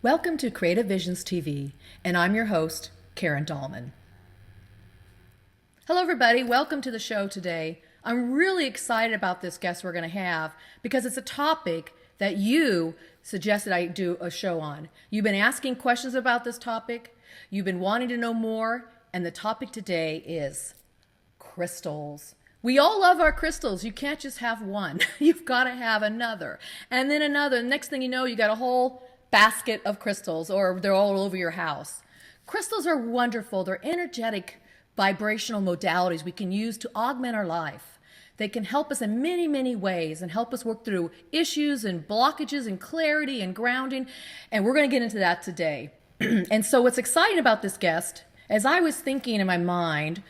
Welcome to Creative Visions TV, and I'm your host, Karen Dahlman. Hello, everybody. Welcome to the show today. I'm really excited about this guest we're going to have because it's a topic that you suggested I do a show on. You've been asking questions about this topic. You've been wanting to know more, and the topic today is crystals. We all love our crystals. You can't just have one. You've got to have another, and then another. And next thing you know, you got a whole basket of crystals, or they're all over your house. Crystals are wonderful. They're energetic vibrational modalities we can use to augment our life. They can help us in many, many ways and help us work through issues and blockages and clarity and grounding. And we're going to get into that today. And so what's exciting about this guest, as I was thinking in my mind,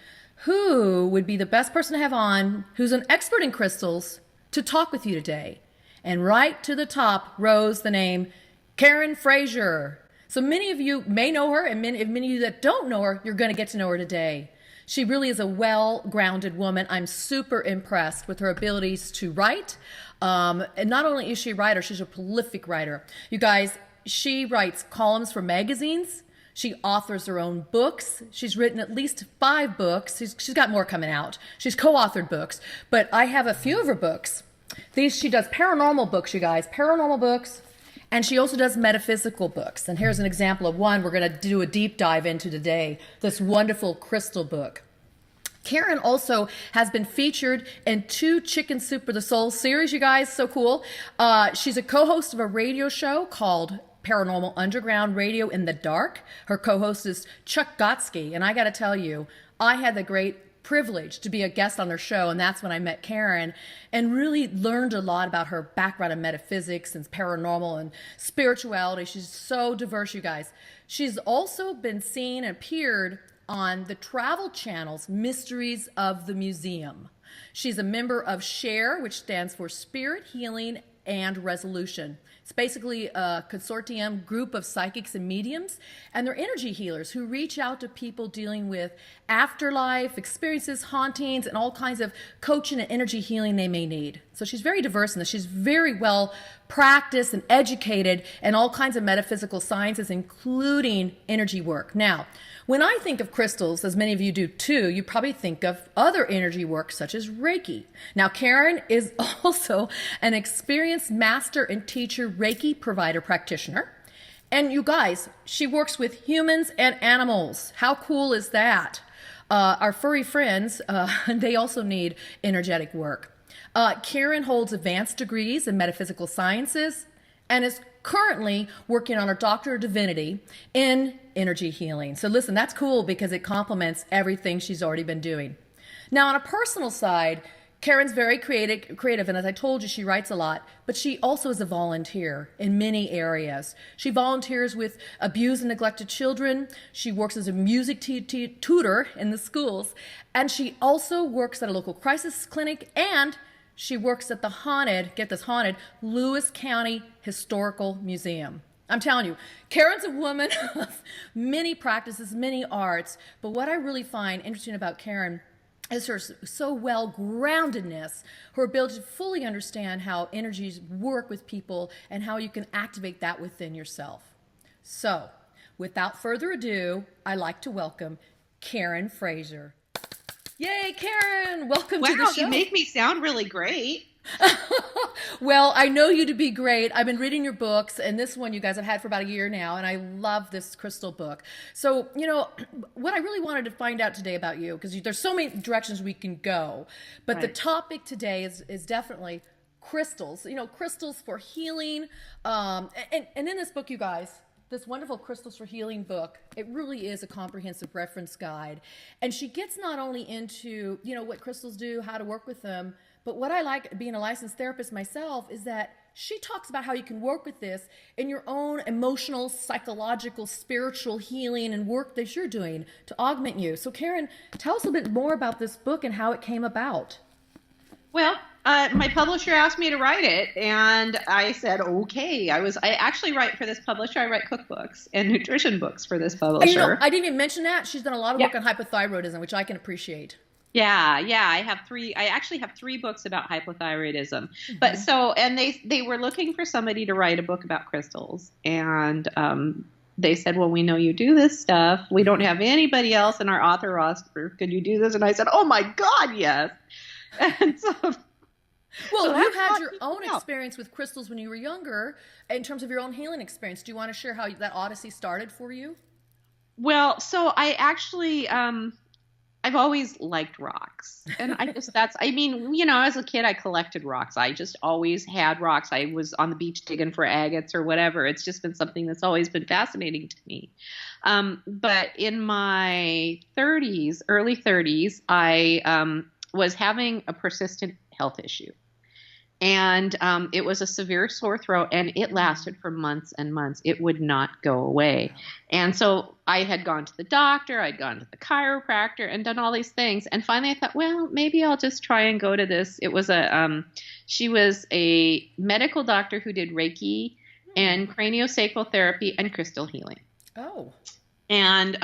who would be the best person to have on who's an expert in crystals to talk with you today? And right to the top rose the name Karen Frazier. So many of you may know her, and many of you that don't know her, you're going to get to know her today. She really is a well-grounded woman. I'm super impressed with her abilities to write. And not only is she a writer, she's a prolific writer. You guys, she writes columns for magazines. She authors her own books. She's written at least 5 books. She's got more coming out. She's co-authored books, but I have a few of her books. She does paranormal books, you guys, paranormal books. And she also does metaphysical books. And here's an example of one we're going to do a deep dive into today, this wonderful crystal book. Karen also has been featured in 2 Chicken Soup for the Soul series, you guys, so cool. She's a co-host of a radio show called Paranormal Underground Radio in the Dark. Her co-host is Chuck Gotsky. And I got to tell you, I had the great privilege to be a guest on their show, and that's when I met Karen and really learned a lot about her background in metaphysics and paranormal and spirituality. She's so diverse, you guys. She's also been seen and appeared on the travel channel's Mysteries of the Museum. She's a member of SHARE, which stands for Spirit, Healing, and Resolution. It's basically a consortium group of psychics and mediums, and they're energy healers who reach out to people dealing with afterlife experiences, hauntings, and all kinds of coaching and energy healing they may need. So she's very diverse in this. She's very well practiced and educated in all kinds of metaphysical sciences, including energy work. Now, when I think of crystals, as many of you do too, you probably think of other energy work such as Reiki. Now, Karen is also an experienced master and teacher Reiki provider practitioner. And you guys, she works with humans and animals. How cool is that? Our furry friends, they also need energetic work. Karen holds advanced degrees in metaphysical sciences and is currently working on her Doctor of Divinity in energy healing. So listen, that's cool because it complements everything she's already been doing. Now, on a personal side, Karen's very creative, and as I told you, she writes a lot, but she also is a volunteer in many areas. She volunteers with abused and neglected children. She works as a music tutor in the schools, and she also works at a local crisis clinic, and she works at the haunted, get this, haunted Lewis County Historical Museum. I'm telling you, Karen's a woman of many practices, many arts, but what I really find interesting about Karen is her so well-groundedness, her ability to fully understand how energies work with people and how you can activate that within yourself. So, without further ado, I'd like to welcome Karen Frazier. Yay, Karen! Welcome to the show. Wow, you make me sound really great. Well, I know you to be great. I've been reading your books, and this one you guys have had for about a year now, and I love this crystal book. So, you know, what I really wanted to find out today about you, because there's so many directions we can go, but the topic today is definitely crystals. You know, crystals for healing. And in this book, you guys, this wonderful Crystals for Healing book, it really is a comprehensive reference guide. And she gets not only into, you know, what crystals do, how to work with them, but what I like being a licensed therapist myself is that she talks about how you can work with this in your own emotional, psychological, spiritual healing and work that you're doing to augment you. So Karen, tell us a bit more about this book and how it came about. Well, my publisher asked me to write it, and I said, okay. I actually write for this publisher. I write cookbooks and nutrition books for this publisher. And, you know, I didn't even mention that. She's done a lot of work on hypothyroidism, which I can appreciate. Yeah. I actually have 3 books about hypothyroidism. But and they were looking for somebody to write a book about crystals. And they said, well, we know you do this stuff. We don't have anybody else in our author roster. Could you do this? And I said, oh my God, yes. And so, well, you had your own experience with crystals when you were younger in terms of your own healing experience. Do you want to share how that odyssey started for you? Well, so I actually, I've always liked rocks. And as a kid, I collected rocks. I just always had rocks. I was on the beach digging for agates or whatever. It's just been something that's always been fascinating to me. But in my early 30s, I was having a persistent health issue. And it was a severe sore throat, and it lasted for months and months. It would not go away. And so I had gone to the doctor, I'd gone to the chiropractor, and done all these things. And finally I thought, well, maybe I'll just try and go to this. It was she was a medical doctor who did Reiki and craniosacral therapy and crystal healing. Oh. And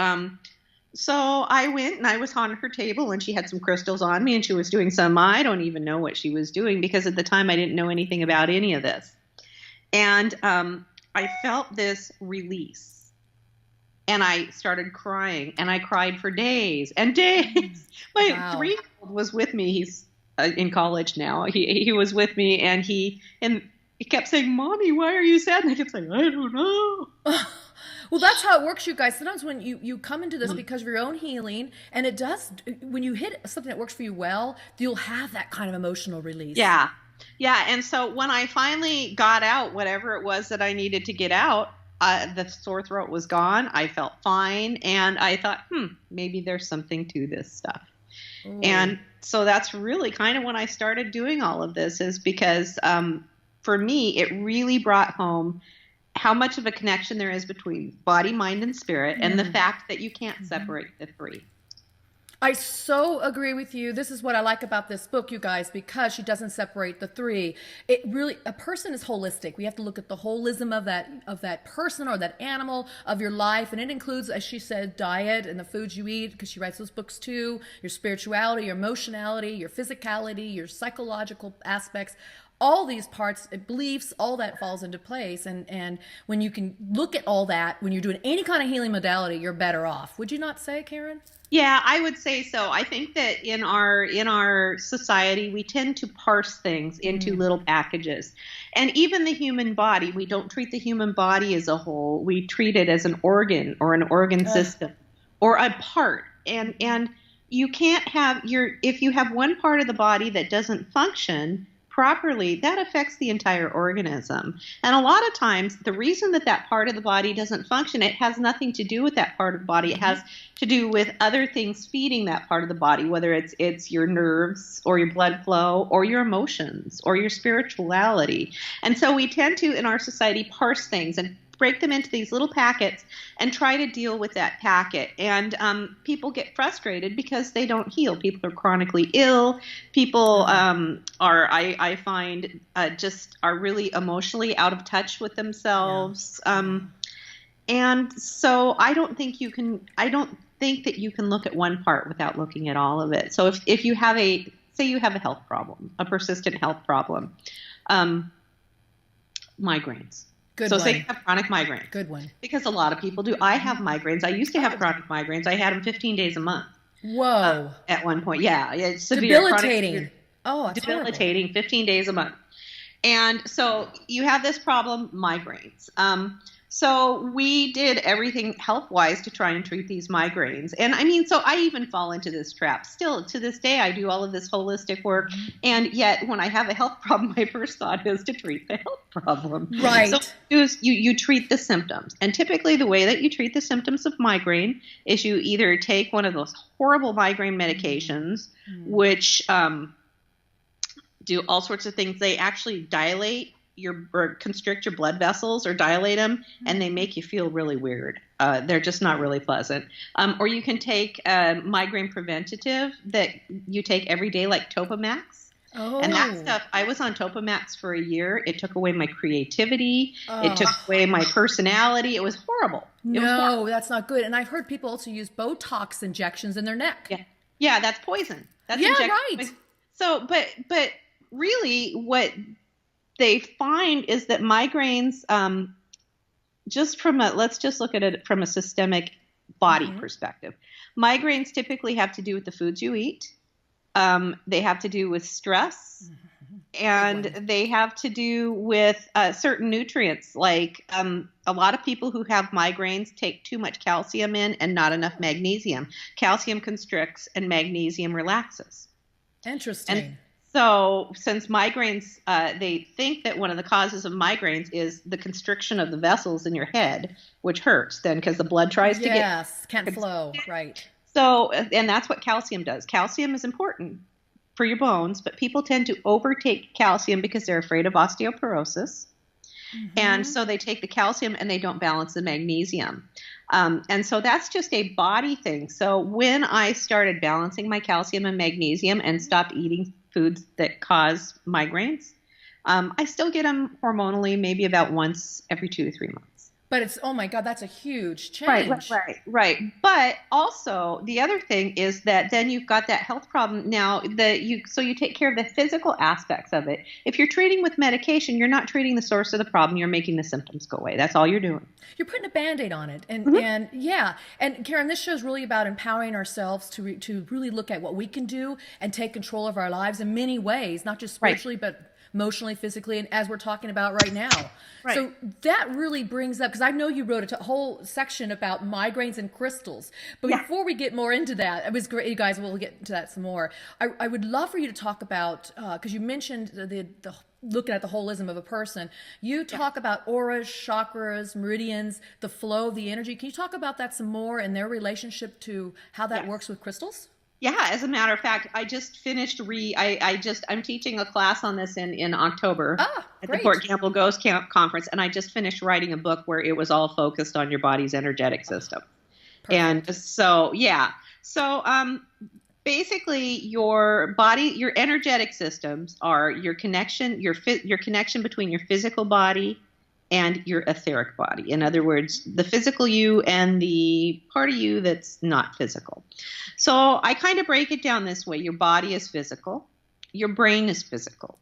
so I went and I was on her table and she had some crystals on me and she was doing some, I don't even know what she was doing because at the time I didn't know anything about any of this. And I felt this release and I started crying and I cried for days and days. My 3-year-old was with me. He's in college now. He was with me and he kept saying, Mommy, why are you sad? And I kept saying, I don't know. Well, that's how it works, you guys. Sometimes when you come into this because of your own healing, and it does, when you hit something that works for you well, you'll have that kind of emotional release. Yeah. Yeah. And so when I finally got out whatever it was that I needed to get out, the sore throat was gone. I felt fine. And I thought, maybe there's something to this stuff. Ooh. And so that's really kind of when I started doing all of this is because for me, it really brought home how much of a connection there is between body, mind, and spirit, and the fact that you can't separate the 3. I so agree with you. This is what I like about this book, you guys, because she doesn't separate the 3. It really, a person is holistic. We have to look at the holism of that person or that animal of your life, and it includes, as she said, diet and the foods you eat, because she writes those books too, your spirituality, your emotionality, your physicality, your psychological aspects. All these parts, beliefs, all that falls into place. And when you can look at all that, when you're doing any kind of healing modality, you're better off. Would you not say, Karen? Yeah, I would say so. I think that in our society, we tend to parse things into little packages. And even the human body, we don't treat the human body as a whole. We treat it as an organ or an organ system or a part. And you can't have if you have one part of the body that doesn't function properly, that affects the entire organism. And a lot of times, the reason that part of the body doesn't function, it has nothing to do with that part of the body. It has to do with other things feeding that part of the body, whether it's your nerves or your blood flow or your emotions or your spirituality. And so we tend to, in our society, parse things and break them into these little packets and try to deal with that packet. And people get frustrated because they don't heal. People are chronically ill. People I find, just are really emotionally out of touch with themselves. And so I don't think that you can look at one part without looking at all of it. So if you have say you have a health problem, a persistent health problem, migraines. Good so one. say you have chronic migraines. Good one. Because a lot of people do. I have migraines. I used to have chronic migraines. I had them 15 days a month. Whoa. At one point. Yeah. It's severe. Debilitating. Chronic, that's debilitating. horrible. 15 days a month. And so you have this problem, migraines. So we did everything health-wise to try and treat these migraines. And I mean, so I even fall into this trap. Still, to this day, I do all of this holistic work. And yet, when I have a health problem, my first thought is to treat the health problem. Right. So you treat the symptoms. And typically, the way that you treat the symptoms of migraine is you either take one of those horrible migraine medications, which do all sorts of things. They actually dilate or constrict your blood vessels or dilate them, and they make you feel really weird. They're just not really pleasant. Or you can take migraine preventative that you take every day, like Topamax. Oh. And that stuff, I was on Topamax for a year. It took away my creativity. It took away my personality. It was horrible. No, that's not good. And I've heard people also use Botox injections in their neck. Yeah. Yeah, that's poison. That's Yeah, injected right. poison. So, but really, what they find is that migraines, let's just look at it from a systemic body perspective. Migraines typically have to do with the foods you eat. They have to do with stress, and they have to do with certain nutrients. Like a lot of people who have migraines take too much calcium in and not enough magnesium. Calcium constricts and magnesium relaxes. Interesting. And so since migraines, they think that one of the causes of migraines is the constriction of the vessels in your head, which hurts then because the blood tries to can't flow, right. So, and that's what calcium does. Calcium is important for your bones, but people tend to overtake calcium because they're afraid of osteoporosis. And so they take the calcium and they don't balance the magnesium. And so that's just a body thing. So when I started balancing my calcium and magnesium and stopped eating foods that cause migraines, I still get them hormonally, maybe about once every 2 to 3 months. But it's, oh my God, that's a huge change. Right. But also the other thing is that then you've got that health problem now so you take care of the physical aspects of it. If you're treating with medication, you're not treating the source of the problem. You're making the symptoms go away. That's all you're doing. You're putting a Band-Aid on it. And yeah. And Karen, this show is really about empowering ourselves to really look at what we can do and take control of our lives in many ways, not just spiritually, but emotionally, physically, and as we're talking about right now. Right. So that really brings up, because I know you wrote a whole section about migraines and crystals. But before we get more into that, it was great, you guys, we'll get into that some more. I would love for you to talk about, because you mentioned the looking at the holism of a person. You talk about auras, chakras, meridians, the flow, the energy. Can you talk about that some more and their relationship to how that works with crystals? Yeah, as a matter of fact, I just finished I'm teaching a class on this in October at the Port Campbell Ghost Camp Conference, and I just finished writing a book where it was all focused on your body's energetic system. Perfect. And so, basically your energetic systems are your connection between your physical body and your etheric body. In other words, the physical you and the part of you that's not physical. So I kind of break it down this way. Your body is physical. Your brain is physical.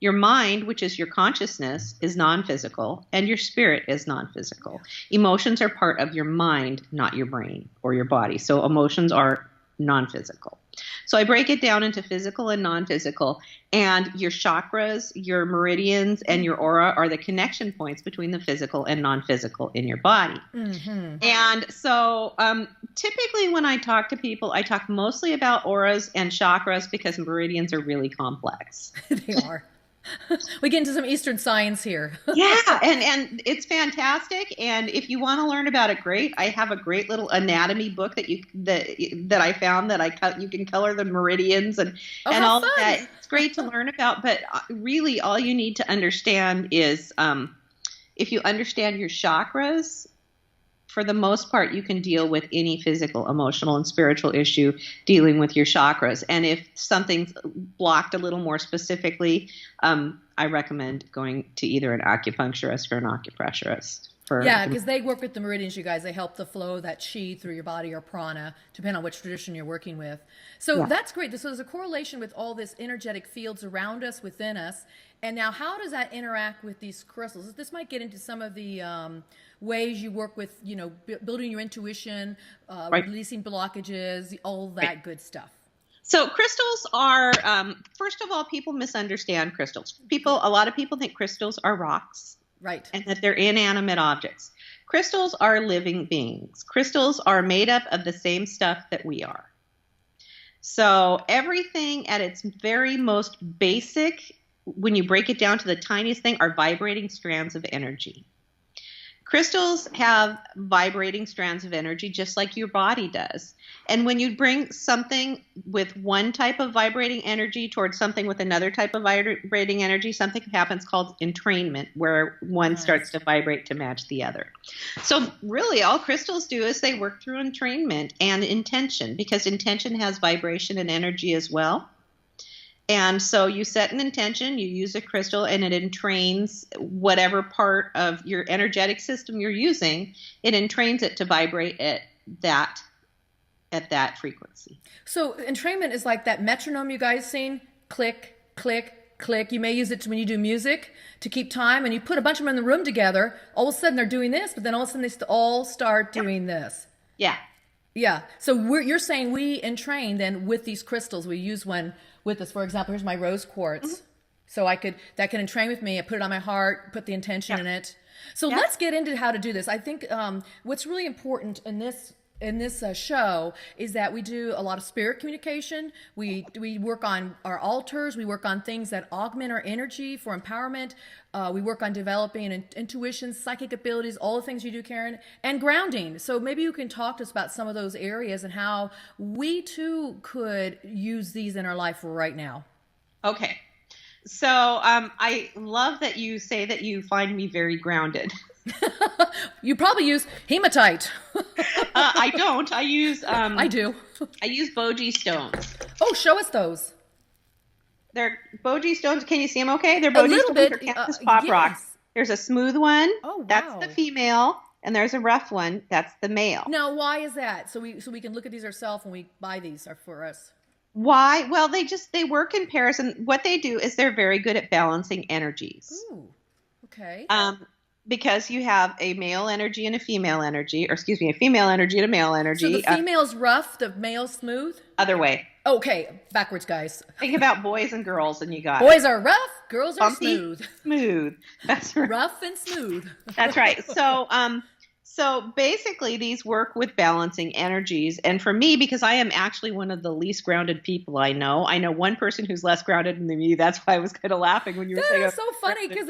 Your mind, which is your consciousness, is non-physical, and your spirit is non-physical. Emotions are part of your mind, not your brain or your body. So emotions are non-physical. So I break it down into physical and non-physical, and your chakras, your meridians, and your aura are the connection points between the physical and non-physical in your body. And so typically when I talk to people, I talk mostly about auras and chakras because meridians are really complex. They are. We get into some Eastern science here. and it's fantastic. And if you want to learn about it, great. I have a great little anatomy book that I found that you can color the meridians and all of that. It's great to learn about. But really, all you need to understand is if you understand your chakras, for the most part, you can deal with any physical, emotional, and spiritual issue dealing with your chakras. And if something's blocked a little more specifically, I recommend going to either an acupuncturist or an acupressurist. Because they work with the meridians, you guys. They help the flow of that chi through your body or prana, depending on which tradition you're working with. So that's great. So there's a correlation with all this energetic fields around us, within us. And now how does that interact with these crystals? This might get into some of the ways you work with, building your intuition, releasing blockages, all that good stuff. So crystals are, first of all, people misunderstand crystals. A lot of people think crystals are rocks. Right. And that they're inanimate objects. Crystals are living beings. Crystals are made up of the same stuff that we are. So everything at its very most basic, when you break it down to the tiniest thing, are vibrating strands of energy. Crystals have vibrating strands of energy just like your body does. And when you bring something with one type of vibrating energy towards something with another type of vibrating energy, something happens called entrainment, where one starts to vibrate to match the other. So really all crystals do is they work through entrainment and intention, because intention has vibration and energy as well. And so you set an intention, you use a crystal, and it entrains whatever part of your energetic system you're using. It entrains it to vibrate at that at that frequency. So entrainment is like that metronome you guys seen? Click, click, click. You may use it when you do music to keep time, and you put a bunch of them in the room together. All of a sudden they're doing this, but then all of a sudden they all start doing this. Yeah. Yeah. So you're saying we entrain then with these crystals. We use one with us. For example, here's my rose quartz. So that can entrain with me. I put it on my heart, put the intention in it. So let's get into how to do this. I think what's really important in this show is that we do a lot of spirit communication. We work on our altars. We work on things that augment our energy for empowerment. We work on developing intuition, psychic abilities, all the things you do, Karen, and grounding. So maybe you can talk to us about some of those areas and how we too could use these in our life right now. Okay. So I love that you say that you find me very grounded. You probably use hematite. I don't. I use. I do. I use Boji stones. Oh, show us those. They're Boji stones. Can you see them? Okay, they're Boji stones. Bit, Or Kansas pop rocks. There's a smooth one. Oh, wow. That's the female, and there's a rough one. That's the male. Now, why is that? So we can look at these ourselves when we buy these are for us. Why? Well, they work in pairs, and what they do is they're very good at balancing energies. Ooh. Okay. Because you have a male energy and a female energy, or excuse me, a female energy and a male energy. So the female's rough, the male's smooth? Other way. Okay, backwards, guys. Think about boys and girls, and you got Boys are rough, girls are Bumpy, smooth. Smooth. That's right. Rough and smooth. That's right. So basically these work with balancing energies. And for me, because I am actually one of the least grounded people I know one person who's less grounded than me. That's why I was kind of laughing when you were saying. That's so funny because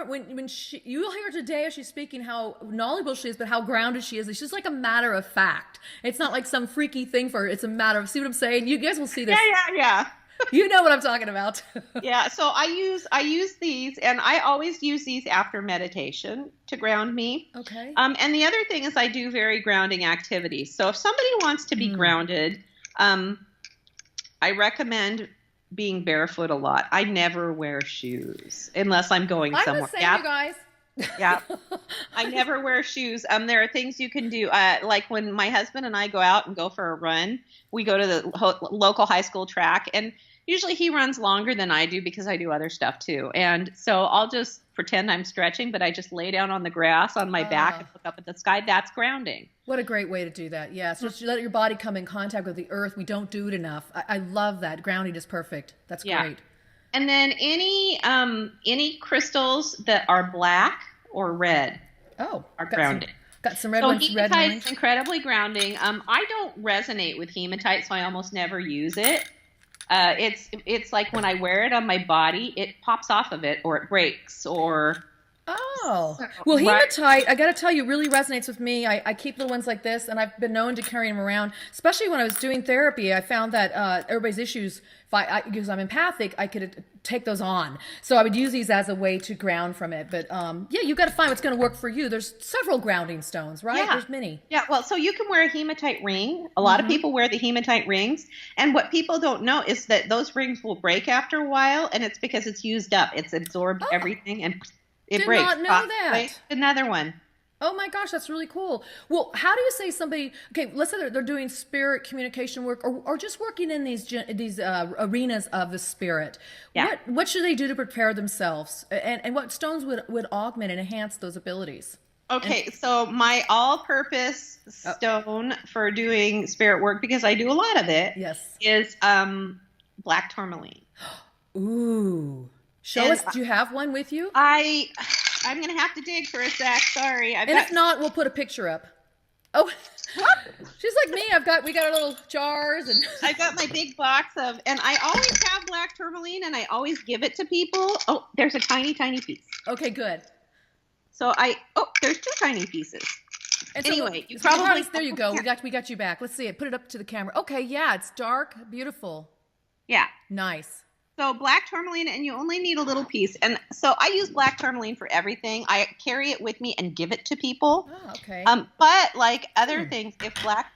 when you'll hear today as she's speaking how knowledgeable she is, but how grounded she is. It's just like a matter of fact. It's not like some freaky thing for her. It's a matter of, see what I'm saying? You guys will see this. Yeah. You know what I'm talking about. Yeah, so I use these, and I always use these after meditation to ground me. Okay. And the other thing is I do very grounding activities. So if somebody wants to be grounded, I recommend being barefoot a lot. I never wear shoes unless I'm going somewhere. I'm the same, you guys. Yeah. I never wear shoes. There are things you can do. Like when my husband and I go out and go for a run, we go to the local high school track, and usually he runs longer than I do because I do other stuff too. And so I'll just pretend I'm stretching, but I just lay down on the grass on my back and look up at the sky. That's grounding. What a great way to do that. Yes. Just let your body come in contact with the earth. We don't do it enough. I love that. Grounding is perfect. That's great. And then any crystals that are black or red are grounding. Got some red ones. So hematite is incredibly grounding. I don't resonate with hematite, so I almost never use it. It's like when I wear it on my body, it pops off of it, or it breaks, or. Oh, well, hematite, I got to tell you, really resonates with me. I keep little ones like this, and I've been known to carry them around, especially when I was doing therapy. I found that everybody's issues, because I'm empathic, I could take those on. So I would use these as a way to ground from it. But you've got to find what's going to work for you. There's several grounding stones, right? Yeah. There's many. Yeah, well, so you can wear a hematite ring. A lot of people wear the hematite rings. And what people don't know is that those rings will break after a while, and it's because it's used up. It's absorbed everything, and it breaks. Did not know that. Another one. Oh my gosh, that's really cool. Well, how do you say somebody, okay, let's say they're doing spirit communication work or just working in these arenas of the spirit. Yeah. What should they do to prepare themselves? And what stones would augment and enhance those abilities? Okay, so my all-purpose stone for doing spirit work, because I do a lot of it, is black tourmaline. Ooh. Show us, do you have one with you? I'm going to have to dig for a sec. Sorry. If not, we'll put a picture up. Oh, she's like me. We got our little jars. And I've got my big box and I always have black tourmaline, and I always give it to people. Oh, there's a tiny, tiny piece. Okay, good. So there's two tiny pieces. And anyway, you probably, there you go. We got you back. Let's see it. Put it up to the camera. Okay, yeah, it's dark, beautiful. Yeah. Nice. So black tourmaline, and you only need a little piece. And so I use black tourmaline for everything. I carry it with me and give it to people. Oh, okay. But like other things,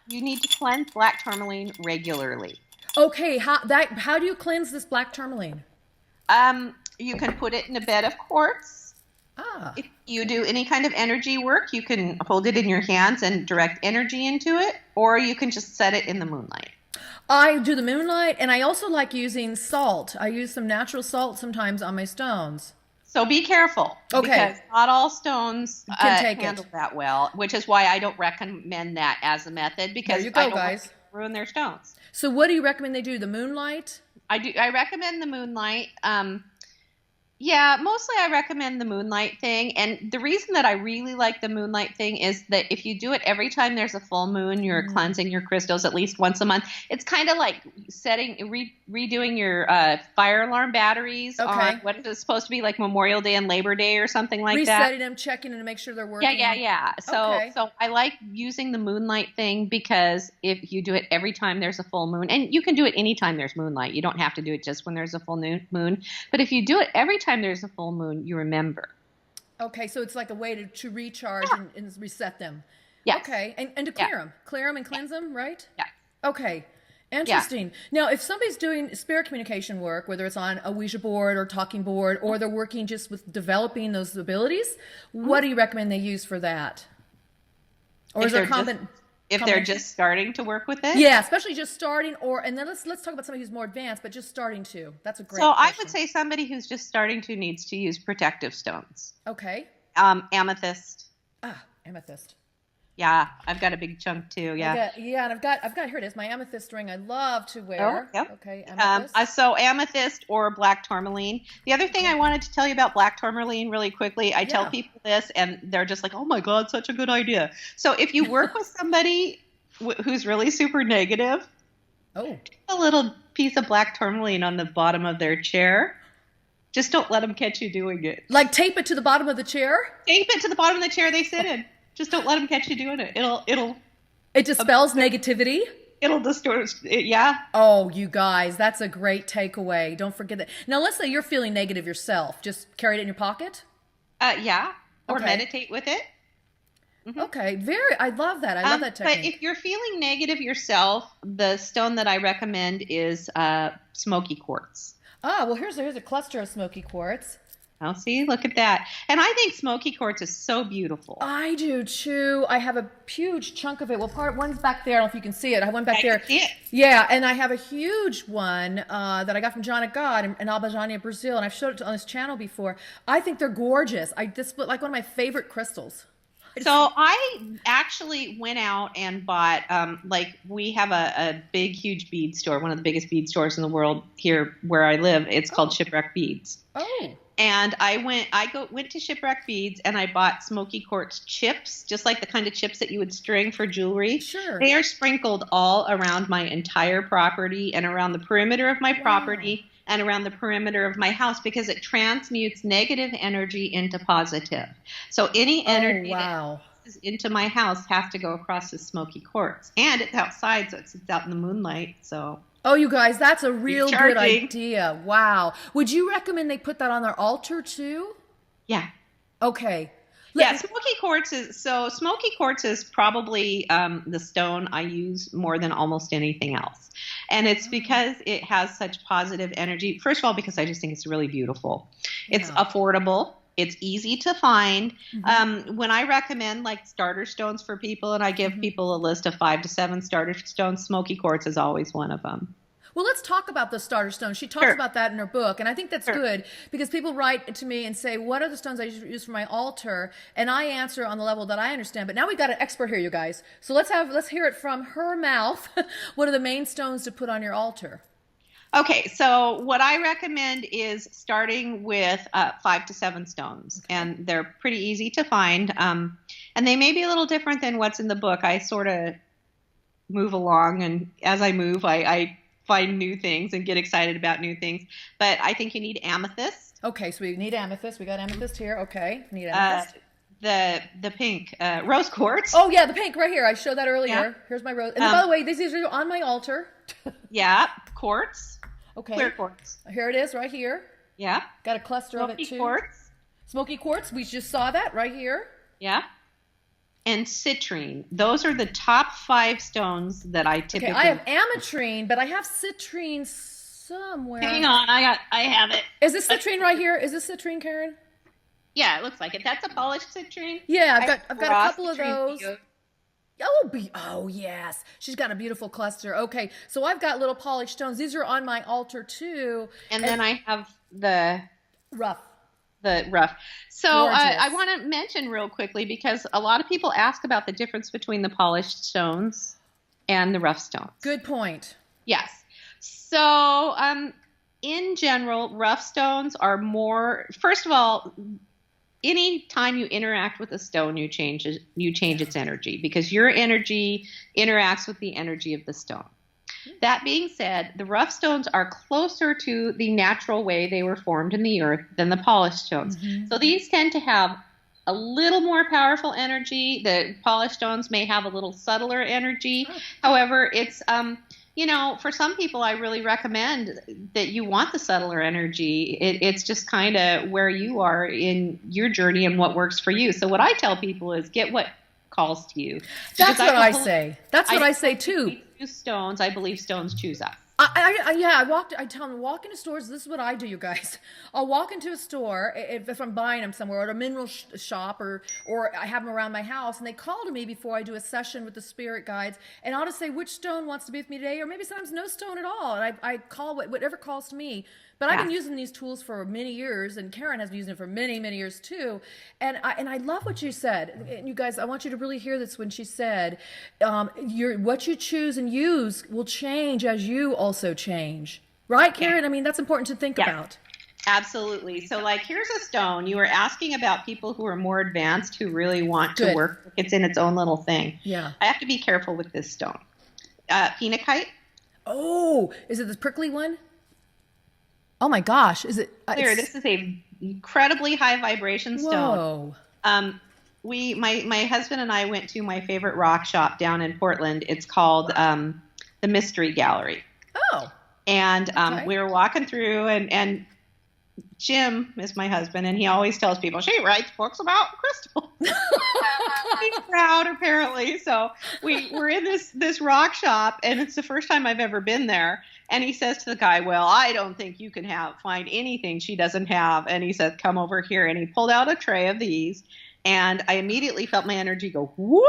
you need to cleanse black tourmaline regularly. Okay, how do you cleanse this black tourmaline? You can put it in a bed of quartz. If you do any kind of energy work, you can hold it in your hands and direct energy into it, or you can just set it in the moonlight. I do the moonlight, and I also like using salt. I use some natural salt sometimes on my stones. So be careful, okay, because not all stones can take handle it that well, which is why I don't recommend that as a method, because there you go, I don't guys. want to ruin their stones. So what do you recommend they do? The moonlight? I recommend the moonlight. Yeah, mostly I recommend the moonlight thing. And the reason that I really like the moonlight thing is that if you do it every time there's a full moon, you're cleansing your crystals at least once a month. It's kind of like redoing your fire alarm batteries on what is it supposed to be, like Memorial Day and Labor Day or something like that. Resetting them, checking them to make sure they're working. Yeah. So I like using the moonlight thing because if you do it every time there's a full moon, and you can do it anytime there's moonlight. You don't have to do it just when there's a full moon. But if you do it every time there's a full moon, you remember. Okay, so it's like a way to recharge and reset them. Yes. Okay, and to clear them and cleanse them, right? Yeah. Okay, interesting. Now, if somebody's doing spirit communication work, whether it's on a Ouija board or talking board, or they're working just with developing those abilities, what do you recommend they use for that? Or is there if they're just starting to work with it? Yeah, especially just starting, and then let's talk about somebody who's more advanced, but just starting to. That's a great question. I would say somebody who's just starting to needs to use protective stones. Okay. Amethyst. Amethyst. Yeah, I've got a big chunk too. Yeah. And I've got here it is, my amethyst ring I love to wear. Oh, yep. Okay, amethyst. So amethyst or black tourmaline. The other thing I wanted to tell you about black tourmaline really quickly, I tell people this and they're just like, oh my God, such a good idea. So if you work with somebody who's really super negative, a little piece of black tourmaline on the bottom of their chair. Just don't let them catch you doing it. Like tape it to the bottom of the chair? Tape it to the bottom of the chair they sit in. Just don't let them catch you doing it. It dispels negativity? It'll distort it, yeah. Oh, you guys, that's a great takeaway. Don't forget that. Now, let's say you're feeling negative yourself. Just carry it in your pocket? Yeah. Or meditate with it. Mm-hmm. Okay. I love that. I love that technique. But if you're feeling negative yourself, the stone that I recommend is smoky quartz. Well, here's a cluster of smoky quartz. Oh, see, look at that. And I think smoky quartz is so beautiful. I do too. I have a huge chunk of it. Well, one's back there. I don't know if you can see it. I have one back there. I can see it. Yeah, and I have a huge one that I got from John of God in Albania, Brazil, and I've showed it on this channel before. I think they're gorgeous. This is like one of my favorite crystals. So I actually went out and bought, we have a big, huge bead store, one of the biggest bead stores in the world here where I live. It's called Shipwreck Beads. Oh. And I went to Shipwreck Beads and I bought smoky quartz chips, just like the kind of chips that you would string for jewelry. Sure. They are sprinkled all around my entire property and around the perimeter of my property and around the perimeter of my house because it transmutes negative energy into positive. So any energy that is into my house has to go across the smoky quartz. And it's outside, so it's out in the moonlight. So. Oh, you guys, that's a real good idea. Wow. Would you recommend they put that on their altar too? Yeah. Okay. Smoky quartz is probably the stone I use more than almost anything else. And it's because it has such positive energy. First of all, because I just think it's really beautiful. It's affordable. It's easy to find. Mm-hmm. When I recommend like starter stones for people and I give people a list of 5 to 7 starter stones, smoky quartz is always one of them. Well, let's talk about the starter stones. She talks about that in her book, and I think that's good because people write to me and say, what are the stones I use for my altar? And I answer on the level that I understand. But now we've got an expert here, you guys. So let's hear it from her mouth. What are the main stones to put on your altar? Okay, so what I recommend is starting with 5 to 7 stones, and they're pretty easy to find. And they may be a little different than what's in the book. I sort of move along, and as I move, I find new things and get excited about new things. But I think you need amethyst. Okay, so we need amethyst. We got amethyst here. Okay, need amethyst. The pink rose quartz. Oh yeah, the pink right here. I showed that earlier. Yeah. Here's my rose. And by the way, these are on my altar. Yeah, quartz. Okay. Clear quartz. Here it is, right here. Yeah. Got a cluster of it too. Smoky quartz. Smoky quartz. We just saw that right here. Yeah. And citrine. Those are the top 5 stones that I typically. Okay, I have ametrine, but I have citrine somewhere. Hang on, I have it. Is this citrine right here? Is this citrine, Karen? Yeah, it looks like it. That's a polished citrine. Yeah, I've got a couple of those. Oh yes, she's got a beautiful cluster. Okay, so I've got little polished stones. These are on my altar too. And then I have the Rough. rough. So Gorgeous. I want to mention real quickly, because a lot of people ask about the difference between the polished stones and the rough stones. Good point. Yes. So in general, rough stones are more, first of all, any time you interact with a stone, you change its energy, because your energy interacts with the energy of the stone. That being said, the rough stones are closer to the natural way they were formed in the earth than the polished stones. Mm-hmm. So these tend to have a little more powerful energy. The polished stones may have a little subtler energy. Oh. However, it's for some people, I really recommend that you want the subtler energy. It's just kind of where you are in your journey and what works for you. So what I tell people is get what calls to you. That's what I say. That's what I say too. Choose stones. I believe stones choose us. I tell them, walk into stores. This is what I do, you guys. I'll walk into a store if I'm buying them somewhere, or at a mineral shop, or I have them around my house, and they call to me before I do a session with the spirit guides, and I'll just say which stone wants to be with me today, or maybe sometimes no stone at all, and I call whatever calls to me. But I've been using these tools for many years, and Karen has been using it for many, many years too. And I love what you said. And you guys, I want you to really hear this when she said, what you choose and use will change as you also change. Right, Karen? I mean, that's important to think about. Absolutely. So, here's a stone. You were asking about people who are more advanced, who really want to work. It's in its own little thing. Yeah. I have to be careful with this stone. Phenakite. Oh, is it the prickly one? Oh my gosh! Is it? This is a incredibly high vibration stone. Whoa! My husband and I went to my favorite rock shop down in Portland. It's called the Mystery Gallery. Oh. And we were walking through, and Jim is my husband, and he always tells people she writes books about crystals. He's proud, apparently. So we're in this rock shop, and it's the first time I've ever been there. And he says to the guy, "Well, I don't think you can find anything she doesn't have." And he said, "Come over here." And he pulled out a tray of these, and I immediately felt my energy go whoop.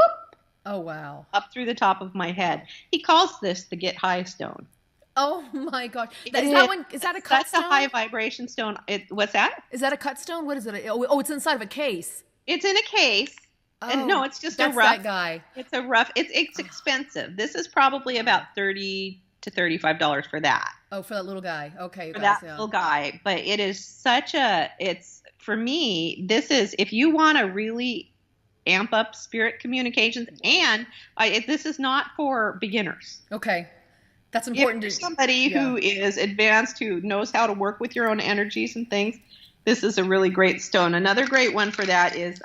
Oh wow! Up through the top of my head. He calls this the Get High Stone. Oh my gosh! Is that a cut stone? That's a high vibration stone. What's that? Is that a cut stone? What is it? Oh, it's inside of a case. It's in a case. Oh, and no, it's just that's a rough that guy. It's a rough. It's expensive. This is probably about $30 to $35 for that. Oh, for that little guy. Okay, for that little guy. But it is for me, this is, if you want to really amp up spirit communications, and this is not for beginners. Okay. That's important. If you're somebody who is advanced, who knows how to work with your own energies and things, this is a really great stone. Another great one for that is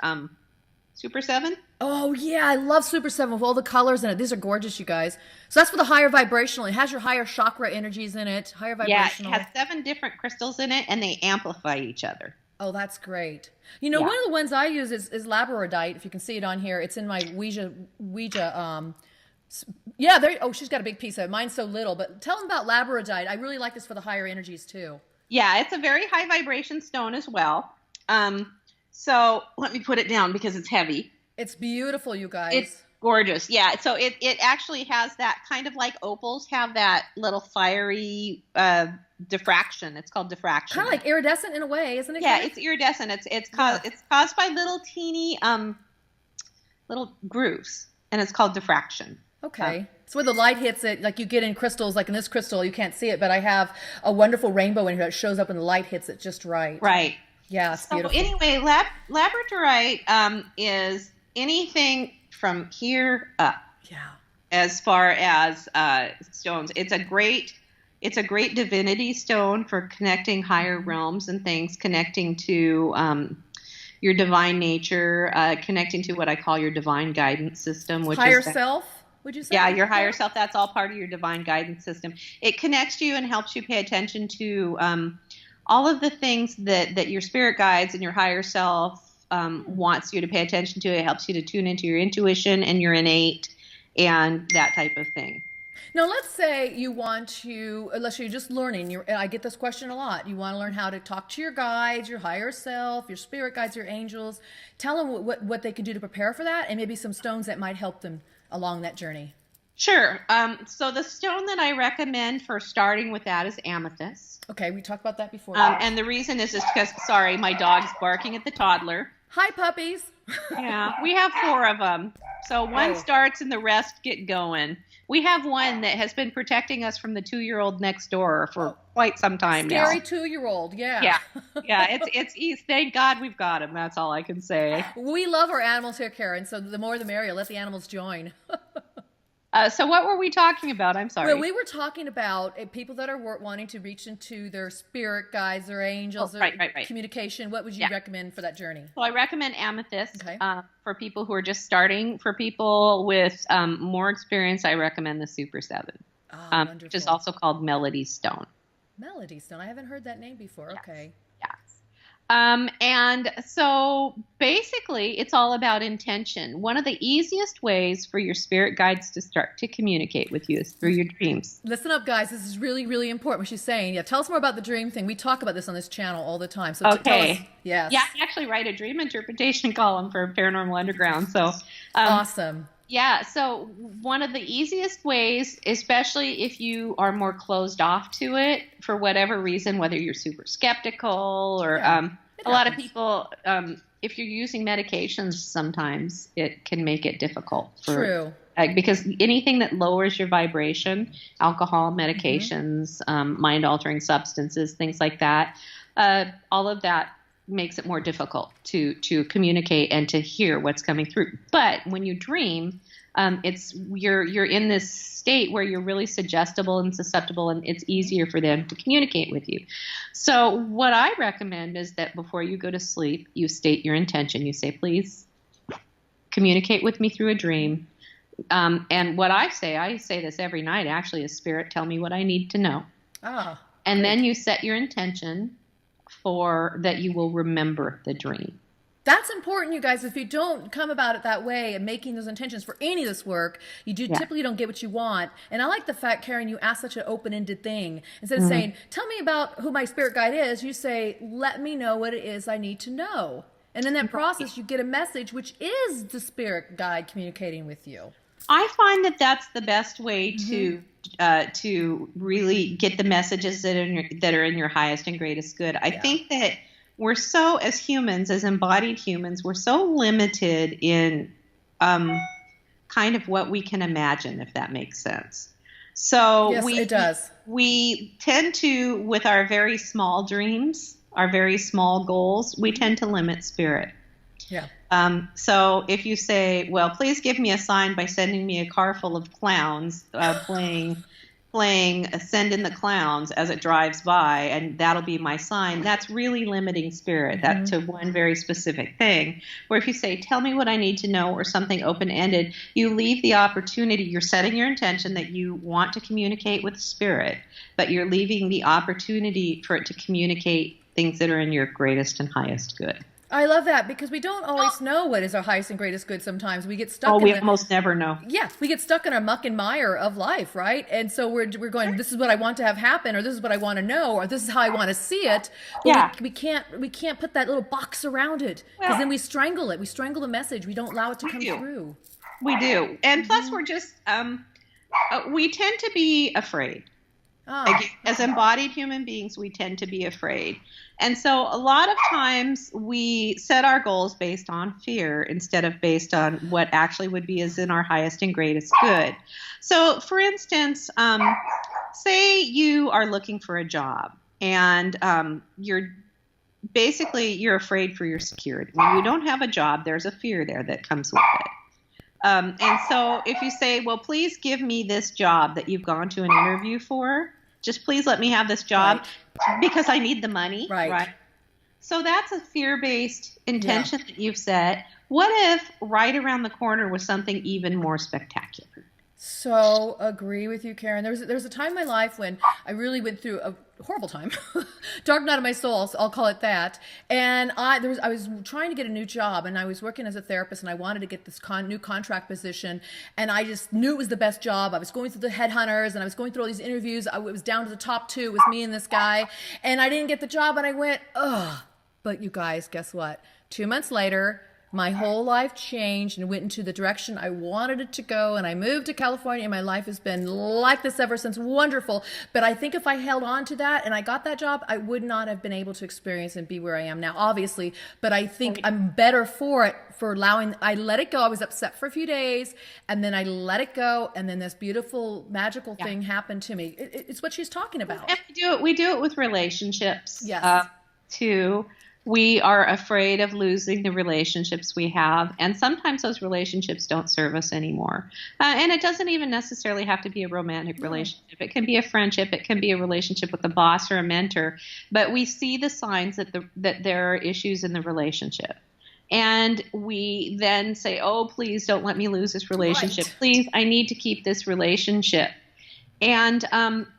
Super 7. Oh, yeah. I love Super 7 with all the colors in it. These are gorgeous, you guys. So that's for the higher vibrational. It has your higher chakra energies in it, higher vibrational. Yeah, it has 7 different crystals in it, and they amplify each other. Oh, that's great. One of the ones I use is labradorite. If you can see it on here, it's in my Ouija. She's got a big piece of it. Mine's so little, but tell them about labradorite. I really like this for the higher energies too. Yeah, it's a very high vibration stone as well. So let me put it down because it's heavy. It's beautiful, you guys. It's gorgeous. Yeah. So it actually has that kind of like opals have that little fiery diffraction. It's called diffraction. Kind of like iridescent in a way, isn't it? Yeah, it's iridescent. It's caused by little teeny little grooves, and it's called diffraction. Okay. So where the light hits it, like you get in crystals, like in this crystal, you can't see it, but I have a wonderful rainbow in here that shows up when the light hits it just right. Right. Yeah, it's beautiful. Anyway, labradorite is anything from here up. Yeah. As far as stones, it's a great divinity stone for connecting higher realms and things, connecting to your divine nature, connecting to what I call your divine guidance system, which higher is self. Would you say? Yeah, your higher self. That's all part of your divine guidance system. It connects you and helps you pay attention to all of the things that your spirit guides and your higher self wants you to pay attention to. It helps you to tune into your intuition and your innate and that type of thing. Now, let's say you want to, unless you're just learning, I get this question a lot. You want to learn how to talk to your guides, your higher self, your spirit guides, your angels. Tell them what they can do to prepare for that, and maybe some stones that might help them along that journey? Sure. So the stone that I recommend for starting with that is amethyst. Okay, we talked about that before. And the reason is because, sorry, my dog's barking at the toddler. Hi, puppies. Yeah, we have 4 of them. So one starts and the rest get going. We have one that has been protecting us from the 2-year-old next door for quite some time now. Scary 2-year-old, yeah. Yeah. It's thank God we've got him. That's all I can say. We love our animals here, Karen. So the more the merrier. Let the animals join. So what were we talking about? I'm sorry. Well, we were talking about people that are wanting to reach into their spirit guides, their angels, right. communication. What would you recommend for that journey? So I recommend amethyst for people who are just starting. For people with more experience, I recommend the Super 7, which is also called Melody Stone. Melody Stone. I haven't heard that name before. Yes. Okay. Yes. And so basically it's all about intention. One of the easiest ways for your spirit guides to start to communicate with you is through your dreams. Listen up, guys. This is really, really important what she's saying. Yeah, tell us more about the dream thing. We talk about this on this channel all the time. So tell us. Yes. Yeah, I actually write a dream interpretation column for Paranormal Underground. So awesome. Yeah, so one of the easiest ways, especially if you are more closed off to it for whatever reason, whether you're super skeptical or a lot of people, if you're using medications, sometimes it can make it difficult. True. Because anything that lowers your vibration, alcohol, medications, mind-altering substances, things like that, all of that makes it more difficult to communicate and to hear what's coming through. But when you dream, you're in this state where you're really suggestible and susceptible, and it's easier for them to communicate with you. So what I recommend is that before you go to sleep, you state your intention. You say, please communicate with me through a dream. And what I say this every night, actually, is spirit, tell me what I need to know. And then you set your intention for that you will remember the dream. That's important, you guys. If you don't come about it that way and making those intentions for any of this work, you typically don't get what you want. And I like the fact, Karen, you ask such an open-ended thing. Instead of saying, tell me about who my spirit guide is, you say, let me know what it is I need to know. And in that process, you get a message, which is the spirit guide communicating with you. I find that that's the best way to really get the messages that are in your highest and greatest good. I think that we're so, as humans, as embodied humans, we're so limited in kind of what we can imagine, if that makes sense. So yes, it does. We tend to, with our very small dreams, our very small goals, we tend to limit spirit. Yeah. So if you say, well, please give me a sign by sending me a car full of clowns playing Send in the Clowns as it drives by, and that'll be my sign, that's really limiting spirit that to one very specific thing. Where if you say, tell me what I need to know, or something open-ended, you leave the opportunity, you're setting your intention that you want to communicate with spirit, but you're leaving the opportunity for it to communicate things that are in your greatest and highest good. I love that, because we don't always know what is our highest and greatest good sometimes. We get stuck we almost never know. Yeah, we get stuck in our muck and mire of life, right? And so we're going, this is what I want to have happen, or this is what I want to know, or this is how I want to see it. But we can't put that little box around it, because then we strangle it. We strangle the message. We don't allow it to come through. We do. And plus we're just, we tend to be afraid. As embodied human beings, we tend to be afraid. And so a lot of times we set our goals based on fear instead of based on what actually would be is in our highest and greatest good. So for instance, say you are looking for a job and you're afraid for your security. When you don't have a job, there's a fear there that comes with it. And so if you say, well, please give me this job that you've gone to an interview for, just please let me have this job because I need the money. Right. So that's a fear-based intention that you've set. What if right around the corner was something even more spectacular? So agree with you, Karen. There was a time in my life when I really went through a horrible time, dark night of my soul, I'll call it that. And I was trying to get a new job, and I was working as a therapist, and I wanted to get this new contract position, and I just knew it was the best job. I was going through the headhunters, and I was going through all these interviews. It was down to the top 2. It was me and this guy, and I didn't get the job, and I went, ugh. But you guys, guess what? 2 months later, my whole life changed and went into the direction I wanted it to go. And I moved to California, and my life has been like this ever since. Wonderful. But I think if I held on to that and I got that job, I would not have been able to experience and be where I am now, obviously. But I think I'm better for it, for allowing, I let it go. I was upset for a few days, and then I let it go. And then this beautiful, magical thing happened to me. It's what she's talking about. And we do it with relationships. Yes. Too. We are afraid of losing the relationships we have, and sometimes those relationships don't serve us anymore. And it doesn't even necessarily have to be a romantic relationship. It can be a friendship. It can be a relationship with a boss or a mentor. But we see the signs that there are issues in the relationship. And we then say, oh, please don't let me lose this relationship. Right. Please, I need to keep this relationship. And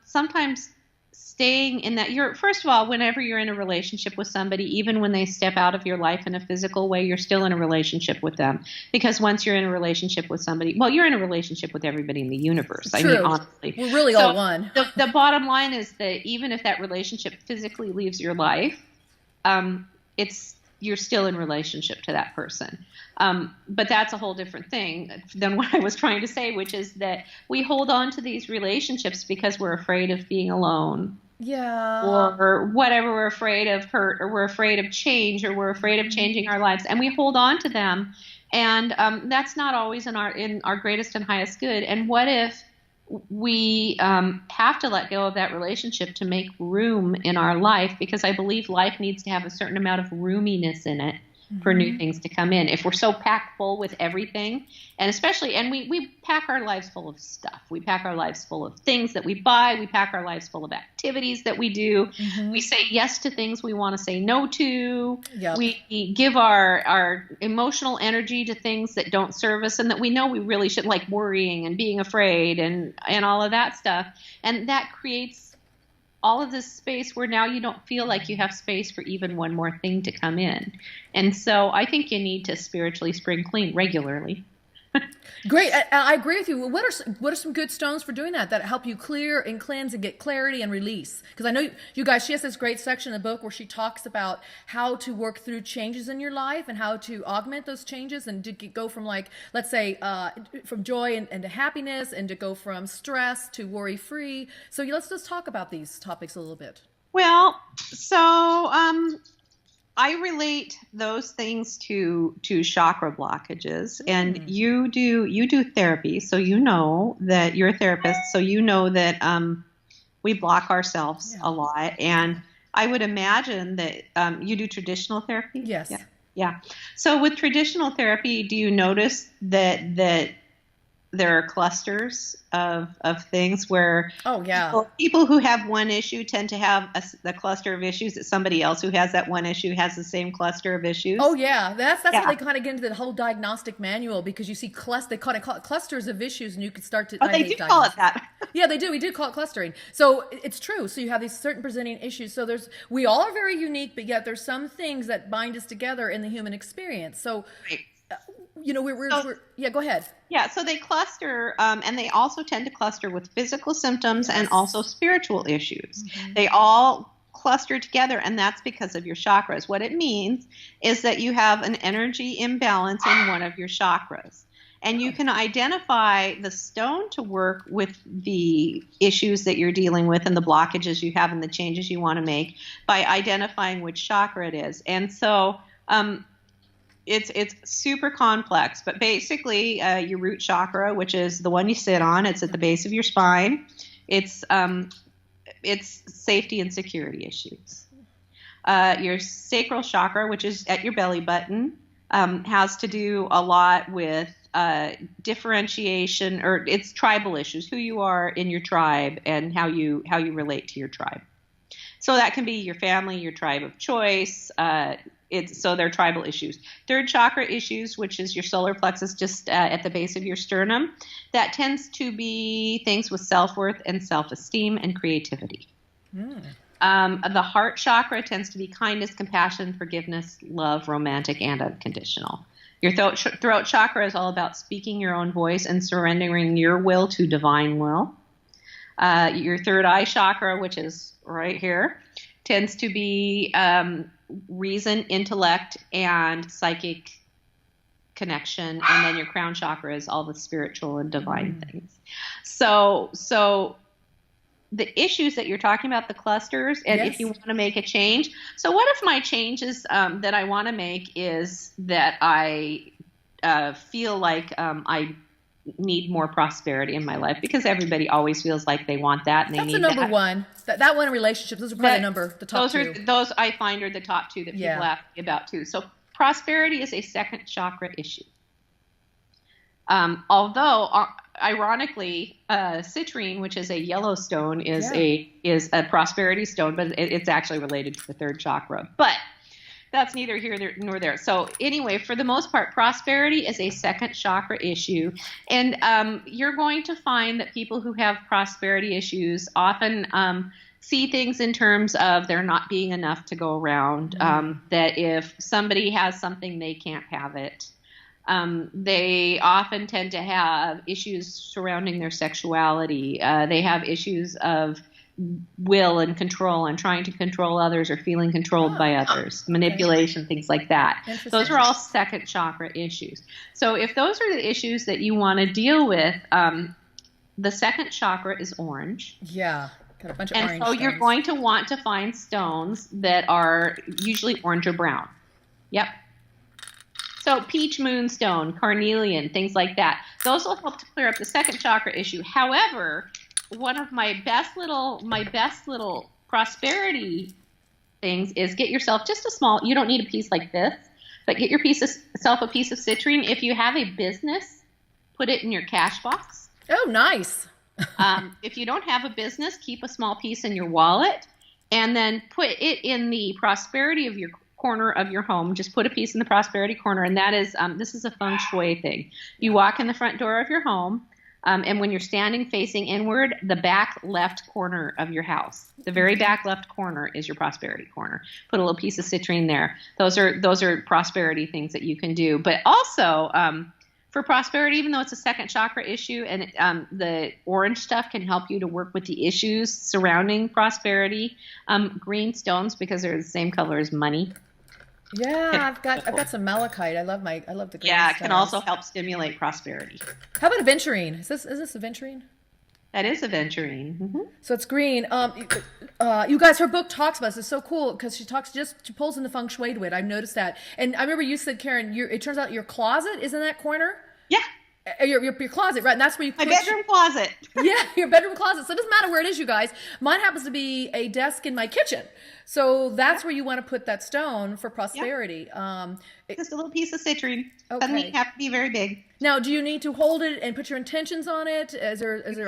sometimes staying in that, first of all, whenever you're in a relationship with somebody, even when they step out of your life in a physical way, you're still in a relationship with them. Because once you're in a relationship with somebody, well, you're in a relationship with everybody in the universe. True. I mean, honestly. We're really all one. The bottom line is that even if that relationship physically leaves your life, you're still in relationship to that person. But that's a whole different thing than what I was trying to say, which is that we hold on to these relationships because we're afraid of being alone. Yeah. Or whatever, we're afraid of hurt, or we're afraid of change, or we're afraid of changing our lives, and we hold on to them. And that's not always in our greatest and highest good. And what if we have to let go of that relationship to make room in our life? Because I believe life needs to have a certain amount of roominess in it for new things to come in. If we're so packed full with everything, and especially, and we pack our lives full of stuff. We pack our lives full of things that we buy. We pack our lives full of activities that we do. We say yes to things we want to say no to. Yep. We give our emotional energy to things that don't serve us and that we know we really should, like worrying and being afraid and all of that stuff. And that creates all of this space where now you don't feel like you have space for even one more thing to come in. And so I think you need to spiritually spring clean regularly. Great. I agree with you. What are some good stones for doing that help you clear and cleanse and get clarity and release? Because I know you guys, she has this great section in the book where she talks about how to work through changes in your life and how to augment those changes and to go from, like, let's say, from joy and to happiness, and to go from stress to worry-free. So let's just talk about these topics a little bit. Well, so I relate those things to chakra blockages, and you do therapy, so you know that you're a therapist, so you know that we block ourselves a lot. And I would imagine that you do traditional therapy. Yes. Yeah. So with traditional therapy, do you notice that there are clusters of things where people who have one issue tend to have a cluster of issues that somebody else who has that one issue has the same cluster of issues? Oh, yeah. That's how they kind of get into the whole diagnostic manual, because you see they call it clusters of issues, and you can start to... Oh, they do call it that. Yeah, they do. We do call it clustering. So it's true. So you have these certain presenting issues. So we all are very unique, but yet there's some things that bind us together in the human experience. So... Right. Yeah, go ahead. Yeah, so they cluster, and they also tend to cluster with physical symptoms and also spiritual issues. They all cluster together, and that's because of your chakras. What it means is that you have an energy imbalance in one of your chakras. And you can identify the stone to work with the issues that you're dealing with and the blockages you have and the changes you want to make by identifying which chakra it is. And so... It's super complex, but basically your root chakra, which is the one you sit on, it's at the base of your spine. It's safety and security issues. Your sacral chakra, which is at your belly button, has to do a lot with differentiation, or it's tribal issues, who you are in your tribe and how you relate to your tribe. So that can be your family, your tribe of choice. So they're tribal issues. Third chakra issues, which is your solar plexus just at the base of your sternum, that tends to be things with self-worth and self-esteem and creativity. The heart chakra tends to be kindness, compassion, forgiveness, love, romantic, and unconditional. Your throat chakra is all about speaking your own voice and surrendering your will to divine will. Your third eye chakra, which is right here, tends to be reason, intellect, and psychic connection, and then your crown chakra is all the spiritual and divine things. So the issues that you're talking about, the clusters, and if you want to make a change. So what if my changes that I want to make is that I feel like I need more prosperity in my life, because everybody always feels like they want that and they That's need the number that. one. That one in relationships, those are probably the top two. Those I find are the top two that people ask me about too. So prosperity is a second chakra issue. Although ironically, citrine, which is a yellow stone, is a prosperity stone, but it's actually related to the third chakra. But that's neither here nor there. So anyway, for the most part, prosperity is a second chakra issue. And you're going to find that people who have prosperity issues often see things in terms of there not being enough to go around, that if somebody has something, they can't have it. They often tend to have issues surrounding their sexuality. They have issues of will and control and trying to control others or feeling controlled by others, manipulation, things like that. Those are all second chakra issues. So if those are the issues that you want to deal with, the second chakra is orange. Yeah. Got a bunch of orange And so stones. you're going to want to find stones that are usually orange or brown. Yep. So peach moonstone, carnelian, things like that. Those will help to clear up the second chakra issue. However, one of my best little prosperity things is get yourself just a small, you don't need a piece like this, but get yourself a piece of citrine. If you have a business, put it in your cash box. Oh, nice. If you don't have a business, keep a small piece in your wallet, and then put it in the prosperity of your corner of your home. Just put a piece in the prosperity corner, and that is this is a feng shui thing. You walk in the front door of your home, and when you're standing facing inward, the back left corner of your house, the very back left corner is your prosperity corner. Put a little piece of citrine there. Those are prosperity things that you can do. But also for prosperity, even though it's a second chakra issue, and the orange stuff can help you to work with the issues surrounding prosperity. Green stones, because they're the same color as money. Yeah, I've got some malachite. I love the green Yeah, it stones. can also help stimulate prosperity. How about aventurine? Is this aventurine? That is aventurine. Mm-hmm. So it's green. You guys, her book talks about this. It's so cool because she pulls in the feng shui to it. I've noticed that. And I remember you said, Karen, it turns out your closet is in that corner. Yeah. Your closet, right? And that's where you put my bedroom closet. Yeah, your bedroom closet. So it doesn't matter where it is, you guys. Mine happens to be a desk in my kitchen. So that's where you want to put that stone for prosperity. Just a little piece of citrine. Okay. Doesn't have to be very big. Now, do you need to hold it and put your intentions on it? Can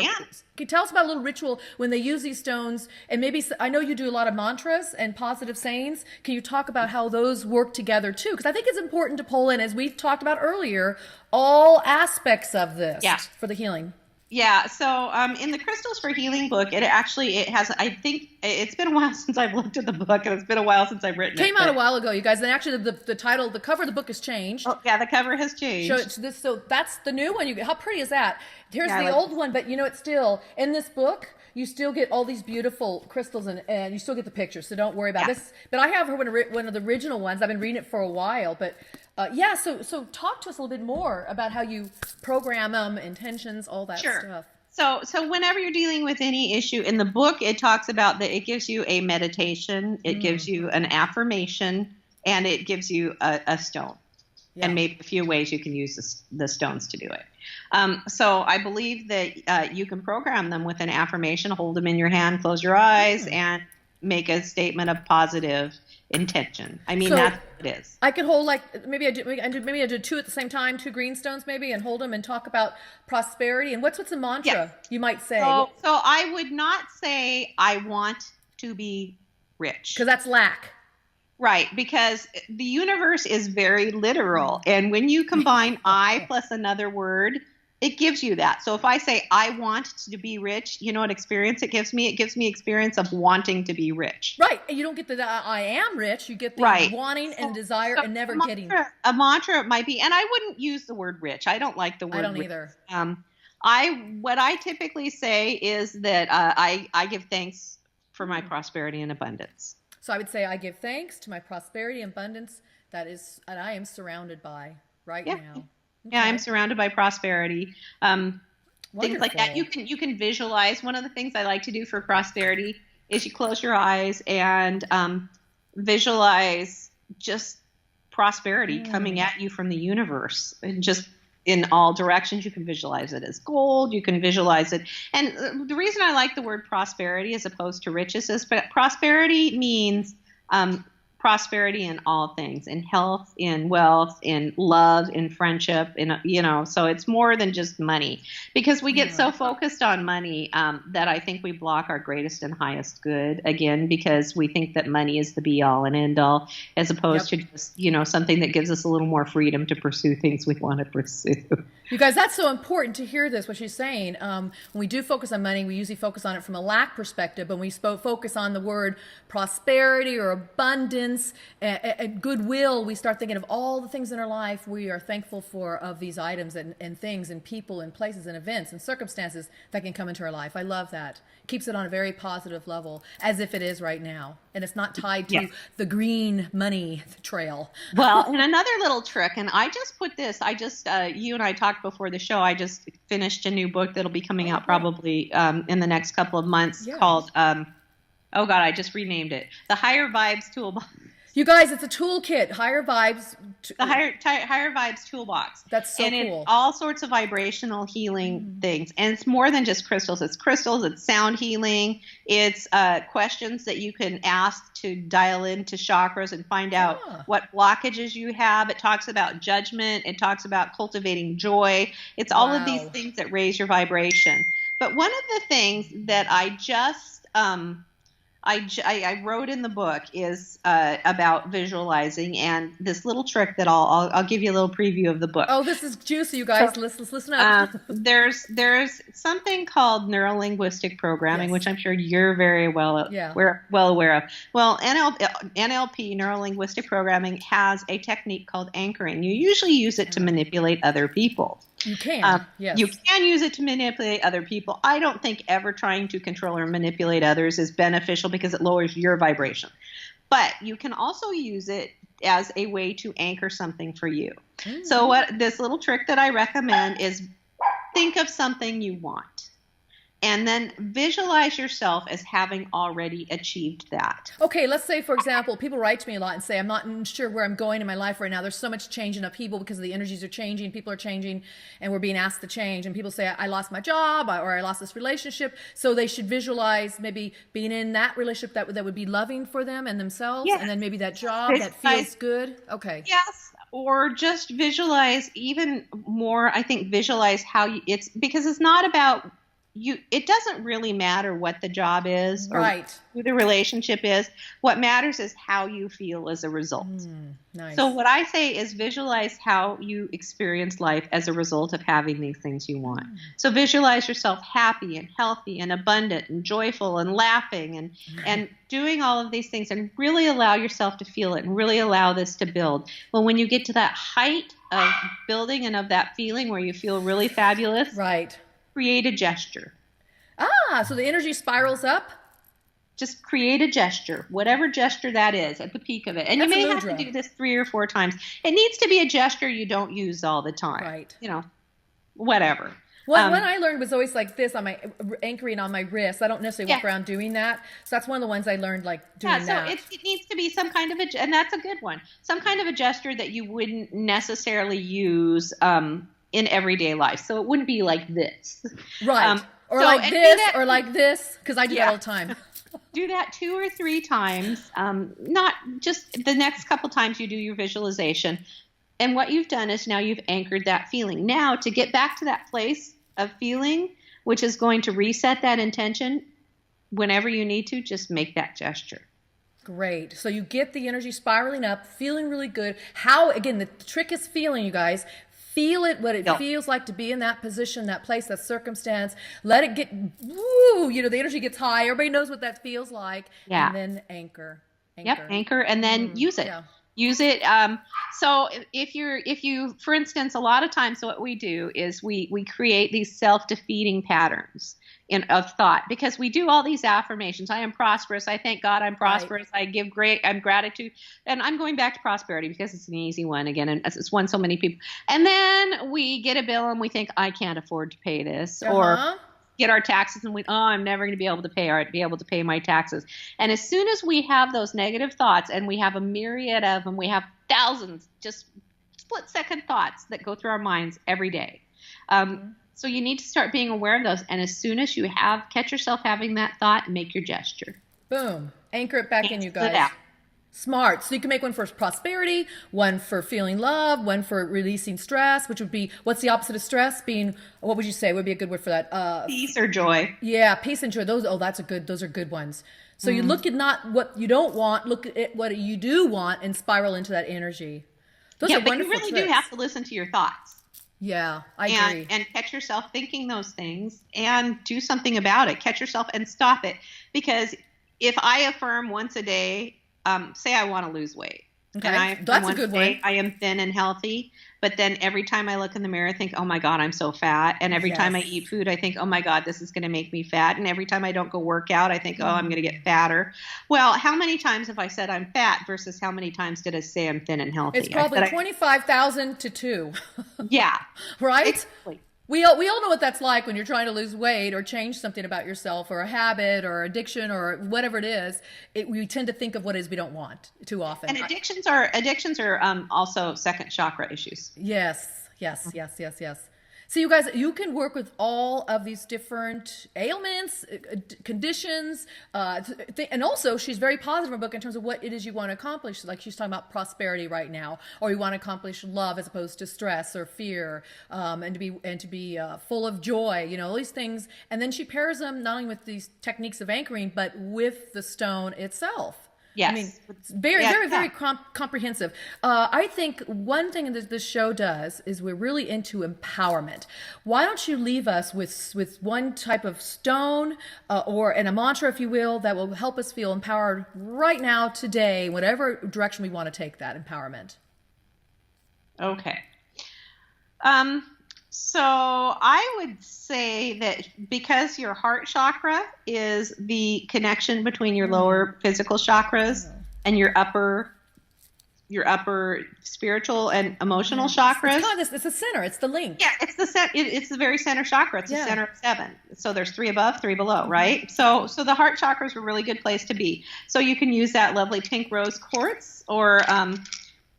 you tell us about a little ritual when they use these stones? And maybe, I know you do a lot of mantras and positive sayings. Can you talk about how those work together too? Because I think it's important to pull in, as we've talked about earlier, all aspects of this for the healing. Yeah, so in the Crystals for Healing book, it has, I think, it's been a while since I've looked at the book, and it's been a while since I've written it. Came out a while ago, you guys, and actually the title, the cover of the book has changed. Oh, yeah, the cover has changed. So that's the new one. How pretty is that? Here's the old one, but it's still, in this book, you still get all these beautiful crystals, and you still get the pictures, so don't worry about this. But I have one of the original ones. I've been reading it for a while, but so talk to us a little bit more about how you program them, intentions, all that stuff. So whenever you're dealing with any issue in the book, it talks about that it gives you a meditation, it gives you an affirmation, and it gives you a stone. Yeah. And maybe a few ways you can use the stones to do it. So I believe that you can program them with an affirmation, hold them in your hand, close your eyes, and make a statement of positive intention. I mean, that's what it is. I could hold maybe I do two at the same time, two green stones maybe, and hold them and talk about prosperity. And what's a mantra you might say? So I would not say I want to be rich. Because that's lack. Right, because the universe is very literal. And when you combine I plus another word, it gives you that. So if I say I want to be rich, you know what experience it gives me? It gives me experience of wanting to be rich. Right. And you don't get the I am rich. You get the wanting and desire and never getting. A mantra might be, and I wouldn't use the word rich. I don't like the word rich. I don't either. What I typically say is that I give thanks for my prosperity and abundance. So I would say I give thanks to my prosperity and abundance and I am surrounded by right Yeah. now. Yeah, Okay. I'm surrounded by prosperity. Things like that. Wonderful. You can visualize. One of the things I like to do for prosperity is you close your eyes and visualize just prosperity coming at you from the universe, and just in all directions. You can visualize it as gold. You can visualize it. And the reason I like the word prosperity as opposed to riches is, but prosperity means prosperity in all things, in health, in wealth, in love, in friendship, so it's more than just money, because we get so focused on money that I think we block our greatest and highest good, again, because we think that money is the be all and end all, as opposed to just, something that gives us a little more freedom to pursue things we want to pursue. You guys, that's so important to hear this, what she's saying. When we do focus on money, we usually focus on it from a lack perspective, but when we focus on the word prosperity or abundance and goodwill, we start thinking of all the things in our life we are thankful for, of these items and things and people and places and events and circumstances that can come into our life. I love that. Keeps it on a very positive level, as if it is right now. And it's not tied to the green money trail. Well, and another little trick, and I just put this, you and I talked before the show, I just finished a new book that'll be coming out probably in the next couple of months called, I just renamed it, The Higher Vibes Toolbox. You guys, it's a toolkit. Higher Vibes. The Higher Vibes Toolbox. That's so cool. And it's all sorts of vibrational healing things. And it's more than just crystals. It's sound healing. It's questions that you can ask to dial into chakras and find out what blockages you have. It talks about judgment. It talks about cultivating joy. It's all of these things that raise your vibration. But one of the things that I just I wrote in the book is about visualizing, and this little trick that I'll give you a little preview of the book. Oh, this is juicy, you guys. Let's listen up. There's something called neurolinguistic programming, which I'm sure you're very well aware of. Well, NLP, neurolinguistic programming, has a technique called anchoring. You usually use it to manipulate other people. You can. Yes. You can use it to manipulate other people. I don't think ever trying to control or manipulate others is beneficial, because it lowers your vibration. But you can also use it as a way to anchor something for you. So what this little trick that I recommend is, think of something you want, and then visualize yourself as having already achieved that. Okay, let's say, for example, people write to me a lot and say, I'm not sure where I'm going in my life right now. There's so much change and upheaval because the energies are changing, people are changing, and we're being asked to change. And people say, I lost my job, or I lost this relationship. So they should visualize maybe being in that relationship that would be loving for them and themselves. And then maybe that job that feels good. Okay. Yes. Or just visualize even more. I think visualize how because it's not about you. It doesn't really matter what the job is or who the relationship is. What matters is how you feel as a result. Nice. So what I say is visualize how you experience life as a result of having these things you want. So visualize yourself happy and healthy and abundant and joyful and laughing and doing all of these things, and really allow yourself to feel it and really allow this to build. Well, when you get to that height of building and of that feeling where you feel really fabulous, create a gesture. So the energy spirals up? Just create a gesture, whatever gesture that is, at the peak of it. And you may have to do this 3 or 4 times. It needs to be a gesture you don't use all the time. Whatever. Well, what I learned was always like this, on my anchoring on my wrist. I don't necessarily walk around doing that. So that's one of the ones I learned, like doing that. So it needs to be some kind of and that's a good one, some kind of a gesture that you wouldn't necessarily use in everyday life. So it wouldn't be like this. Right. Or like this, or like this, because I do that all the time. Do that 2 or 3 times, not just the next couple times you do your visualization. And what you've done is now you've anchored that feeling. Now, to get back to that place of feeling, which is going to reset that intention, whenever you need to, just make that gesture. Great. So you get the energy spiraling up, feeling really good. How, again, the trick is feeling, you guys. Feel it, what it feels like to be in that position, that place, that circumstance. Let it get, the energy gets high. Everybody knows what that feels like. Yeah. And then anchor. Anchor, and then use it. Yeah. Use it. So if you, for instance, a lot of times what we do is we create these self-defeating patterns. of thought, because we do all these affirmations. I am prosperous. I thank God I'm prosperous. Right. I'm gratitude. And I'm going back to prosperity because it's an easy one again. And it's one so many people. And then we get a bill and we think, I can't afford to pay this. Or get our taxes and I'm never going to be able to pay my taxes. And as soon as we have those negative thoughts, and we have a myriad of them, we have thousands, just split-second thoughts that go through our minds every day. So you need to start being aware of those. And as soon as you catch yourself having that thought, make your gesture. Boom. Anchor it back in, you guys. Smart. So you can make one for prosperity, one for feeling love, one for releasing stress, which would be, what's the opposite of stress? Being, what would you say would be a good word for that? Peace or joy. Yeah, peace and joy. Those are good ones. So you look at not what you don't want, look at what you do want, and spiral into that energy. Those are but wonderful you really tricks. do have to listen to your thoughts. Yeah, I agree. And catch yourself thinking those things and do something about it. Catch yourself and stop it. Because if I affirm once a day, say I want to lose weight. Okay, and that's a good one. I am thin and healthy, but then every time I look in the mirror, I think, oh my God, I'm so fat. And every time I eat food, I think, oh my God, this is going to make me fat. And every time I don't go work out, I think, oh, I'm going to get fatter. Well, how many times have I said I'm fat versus how many times did I say I'm thin and healthy? It's probably 25,000 to 2. Yeah. Right? Exactly. We all know what that's like when you're trying to lose weight or change something about yourself, or a habit or addiction or whatever it is. We tend to think of what it is we don't want too often. And addictions are also second chakra issues. Yes. So you guys, you can work with all of these different ailments, conditions, and also she's very positive in her book in terms of what it is you want to accomplish. Like she's talking about prosperity right now, or you want to accomplish love as opposed to stress or fear, and to be full of joy. You know, all these things. And then she pairs them not only with these techniques of anchoring, but with the stone itself. Yes. I mean, it's very comprehensive. I think one thing that this show does is we're really into empowerment. Why don't you leave us with one type of stone or a mantra, if you will, that will help us feel empowered right now, today, whatever direction we want to take that empowerment. Okay. So I would say that because your heart chakra is the connection between your lower physical chakras and your upper spiritual and emotional chakras. It's kind of it's the center. It's the link. Yeah, it's the very center chakra. It's the center of 7. So there's 3 above, 3 below, right? So the heart chakra is a really good place to be. So you can use that lovely pink rose quartz, or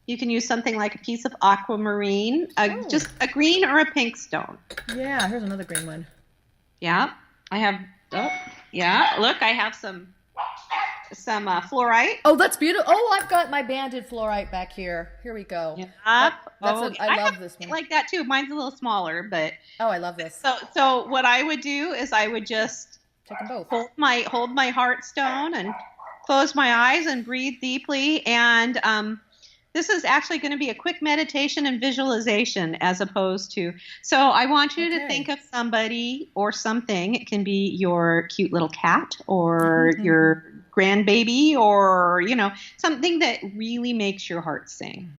you can use something like a piece of aquamarine, just a green or a pink stone. Yeah, here's another green one. Yeah, I have. Oh, yeah. Look, I have some fluorite. Oh, that's beautiful. Oh, I've got my banded fluorite back here. Here we go. Yeah. I love this one. Like that too. Mine's a little smaller, but. Oh, I love this. So what I would do is I would just take them both. Hold my heart stone and close my eyes and breathe deeply, and this is actually going to be a quick meditation and visualization as opposed to. So I want you to think of somebody or something. It can be your cute little cat or your grandbaby, or, something that really makes your heart sing.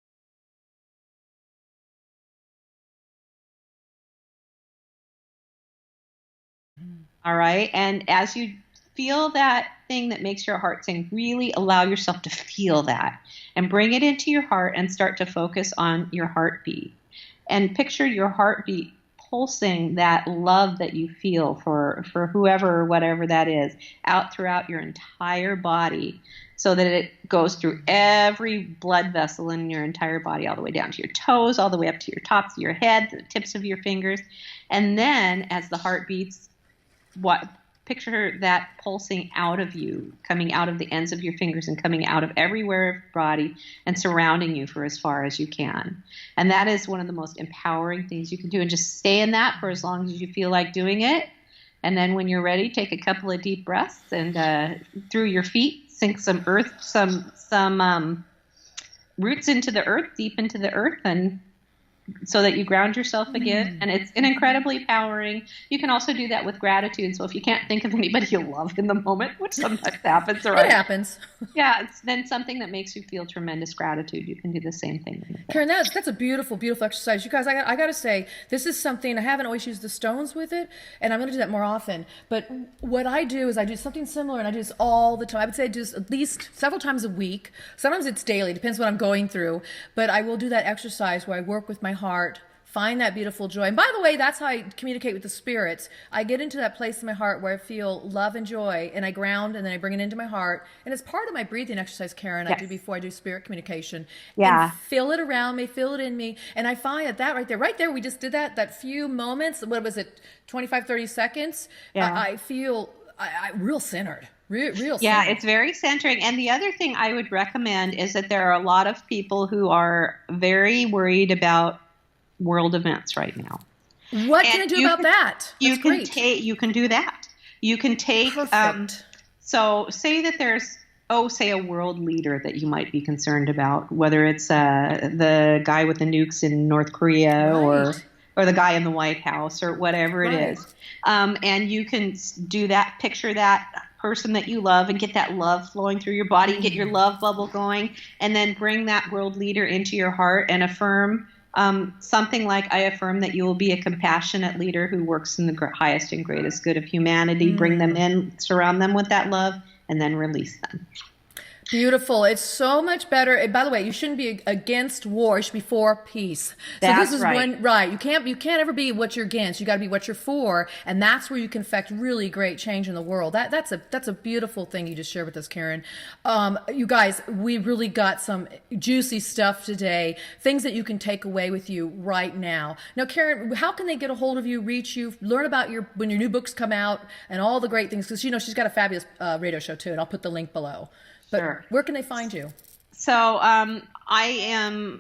All right. And as you feel that thing that makes your heart sing, really allow yourself to feel that and bring it into your heart and start to focus on your heartbeat, and picture your heartbeat pulsing that love that you feel for whoever or whatever that is out throughout your entire body, so that it goes through every blood vessel in your entire body, all the way down to your toes, all the way up to your tops of your head, the tips of your fingers. And then as the heart beats, picture that pulsing out of you, coming out of the ends of your fingers and coming out of everywhere of your body and surrounding you for as far as you can. And that is one of the most empowering things you can do. And just stay in that for as long as you feel like doing it. And then when you're ready, take a couple of deep breaths, and through your feet, sink some earth, some roots into the earth, deep into the earth, and so that you ground yourself again. And it's an incredibly empowering. You can also do that with gratitude. So if you can't think of anybody you love in the moment, which sometimes happens, right? It happens. Yeah, it's then something that makes you feel tremendous gratitude. You can do the same thing. Karen, that's a beautiful, beautiful exercise. You guys, I got to say, this is something, I haven't always used the stones with it, and I'm going to do that more often. But what I do is I do something similar, and I do this all the time. I would say I do this at least several times a week. Sometimes it's daily, depends what I'm going through. But I will do that exercise where I work with my heart, find that beautiful joy. And by the way, that's how I communicate with the spirits. I get into that place in my heart where I feel love and joy, and I ground, and then I bring it into my heart. And it's part of my breathing exercise, Karen, I do before I do spirit communication. Yeah. And feel it around me, feel it in me. And I find that right there, we just did that few moments, what was it, 25, 30 seconds? Yeah. I feel real centered. Real yeah, centered. it's very centering. And the other thing I would recommend is that there are a lot of people who are very worried about world events right now. What can I do about that? You can do that. You can take, so say that there's, say a world leader that you might be concerned about, whether it's the guy with the nukes in North Korea or the guy in the White House or whatever it is. And you can do that, picture that person that you love and get that love flowing through your body and get your love bubble going, and then bring that world leader into your heart and affirm something like, I affirm that you will be a compassionate leader who works in the highest and greatest good of humanity. Bring them in, surround them with that love, and then release them. Beautiful. It's so much better. And by the way, you shouldn't be against war. You should be for peace. That's so this is right. You can't ever be what you're against. You got to be what you're for, and that's where you can affect really great change in the world. That's a beautiful thing you just shared with us, Karen. You guys, we really got some juicy stuff today. Things that you can take away with you right now. Now, Karen, how can they get a hold of you, reach you, learn about when your new books come out, and all the great things? Because she's got a fabulous radio show too, and I'll put the link below. But sure. Where can they find you? So I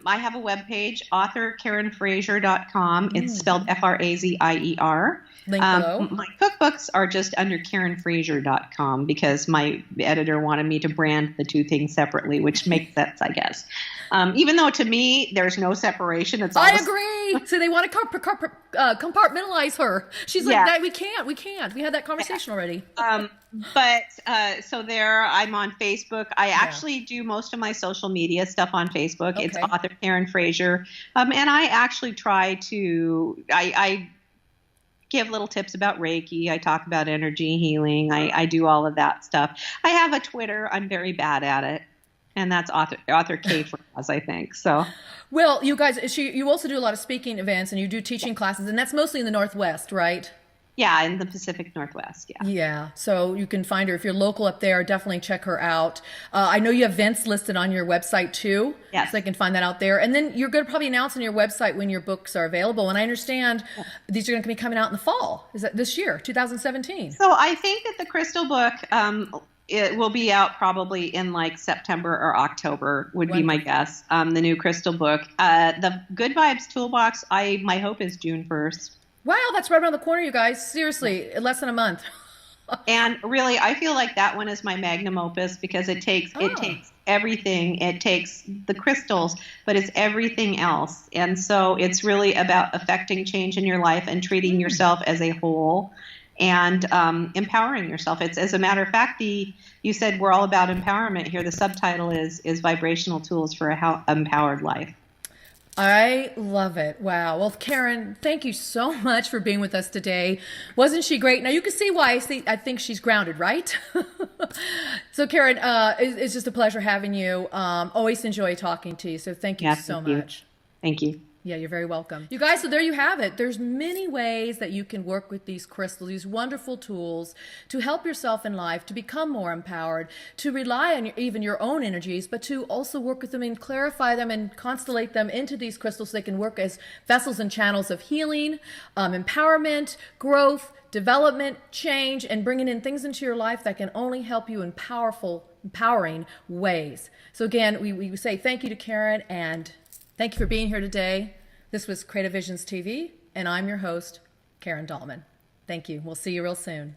have a webpage, authorkarenfrazier.com. It's spelled Frazier. Link below. My cookbooks are just under karenfrazier.com because my editor wanted me to brand the two things separately, which makes sense, I guess. Even though to me, there's no separation. It's all I agree. So they want to compartmentalize her. She's like, we can't. We had that conversation already. So there, I'm on Facebook. I actually do most of my social media stuff on Facebook. Okay. It's author Karen Frazier. And I actually try to, I give little tips about Reiki. I talk about energy healing. I do all of that stuff. I have a Twitter. I'm very bad at it. And that's author K for us, I think. So, well, you guys, you also do a lot of speaking events and you do teaching classes, and that's mostly in the Northwest, right? Yeah, in the Pacific Northwest, yeah. Yeah, so you can find her. If you're local up there, definitely check her out. I know you have events listed on your website, too. Yes. So they can find that out there. And then you're going to probably announce on your website when your books are available. And I understand these are going to be coming out in the fall. Is that this year, 2017? So I think that the Crystal book, it will be out probably in like September or October would be my guess. The new Crystal book. The Good Vibes Toolbox, my hope is June 1st. Wow, that's right around the corner, you guys. Seriously, less than a month. And really, I feel like that one is my magnum opus because it takes everything. It takes the crystals, but it's everything else. And so it's really about affecting change in your life and treating yourself as a whole and empowering yourself. It's, as a matter of fact, you said we're all about empowerment here. The subtitle is Vibrational Tools for a Empowered Life. I love it. Wow. Well, Karen, thank you so much for being with us today. Wasn't she great? Now you can see why I think she's grounded, right? So Karen, it's just a pleasure having you. Always enjoy talking to you. So thank you so much. Thank you. Yeah, you're very welcome. You guys, so there you have it. There's many ways that you can work with these crystals, these wonderful tools to help yourself in life, to become more empowered, to rely on even your own energies, but to also work with them and clarify them and constellate them into these crystals so they can work as vessels and channels of healing, empowerment, growth, development, change, and bringing in things into your life that can only help you in empowering ways. So again, we say thank you to Karen, and thank you for being here today. This was Creative Visions TV, and I'm your host, Karen Dahlman. Thank you. We'll see you real soon.